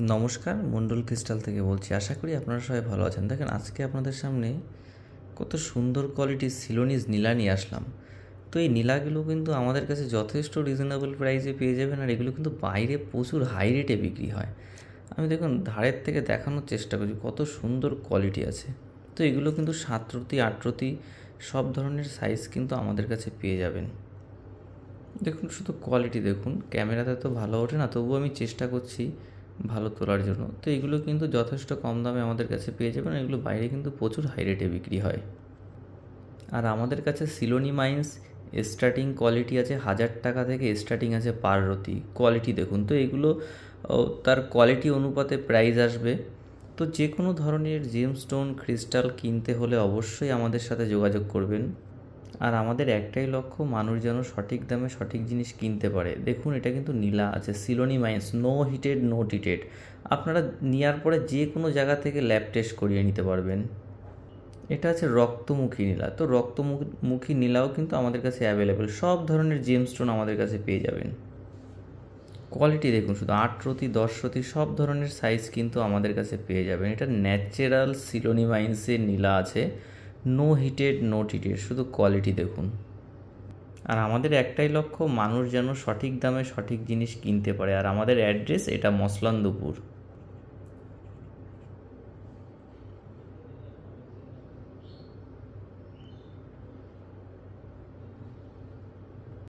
নমস্কার, মণ্ডল ক্রিস্টাল থেকে বলছি। আশা করি আপনারা সবাই ভালো আছেন। দেখেন, আজকে আপনাদের সামনে কত সুন্দর কোয়ালিটির সিলোনিজ নীলা নিয়ে আসলাম। তো এই নীলাগুলো কিন্তু আমাদের কাছে যথেষ্ট রিজনেবল প্রাইসে পেয়ে যাবেন, আর এগুলো কিন্তু বাইরে প্রচুর হাই রেটে বিক্রি হয়। আমি দেখুন ধারের থেকে দেখানোর চেষ্টা করছি কত সুন্দর কোয়ালিটি আছে। তো এগুলো কিন্তু 7 রতি 8 রতি সব ধরনের সাইজ কিন্তু আমাদের কাছে পেয়ে যাবেন। দেখুন, শুধু কোয়ালিটি দেখুন। ক্যামেরাতে তো ভালো ওঠে না, তবুও আমি চেষ্টা করছি ভালো তোলার জন্য। তো এগুলো কিন্তু যথেষ্ট কম দামে আমাদের কাছে পেয়ে যাবেন। এগুলো বাইরে কিন্তু প্রচুর হাই রেটে বিক্রি হয়। আর আমাদের কাছে সিলোনি মাইন্স স্টার্টিং কোয়ালিটি আছে 1000 টাকা থেকে, স্টার্টিং আছে পার রতি। কোয়ালিটি দেখুন। তো এগুলো তার কোয়ালিটি অনুপাতে প্রাইস আসবে। তো যে কোনো ধরনের জেমস্টোন ক্রিস্টাল কিনতে হলে অবশ্যই আমাদের সাথে যোগাযোগ করবেন। আর আমাদের একটাই লক্ষ্য, মানুষ যেন সঠিক দামে সঠিক জিনিস কিনতে পারে। দেখুন, এটা কিন্তু নীলা আছে, সিলোনি মাইন্স, নো হিটেড নো টিটেড। আপনারা নেওয়ার পরে যে কোনো জায়গা থেকে ল্যাব টেস্ট করিয়ে নিতে পারবেন। এটা আছে রক্তমুখী নীলা। তো রক্তমুখী নীলাও কিন্তু আমাদের কাছে অ্যাভেলেবেল। সব ধরনের জেমস্টোন আমাদের কাছে পেয়ে যাবেন। কোয়ালিটি দেখুন শুধু, 8 রতি 10 রতি সব ধরনের সাইজ কিন্তু আমাদের কাছে পেয়ে যাবেন। এটা ন্যাচারাল সিলোনি মাইন্সের নীলা আছে, নো হিটেড নো টিটেড। শুধু কোয়ালিটি দেখুন। আর আমাদের একটাই লক্ষ্য, মানুষ যেন সঠিক দামে সঠিক জিনিস কিনতে পারে। আর আমাদের অ্যাড্রেস এটা মসলান্দপুর।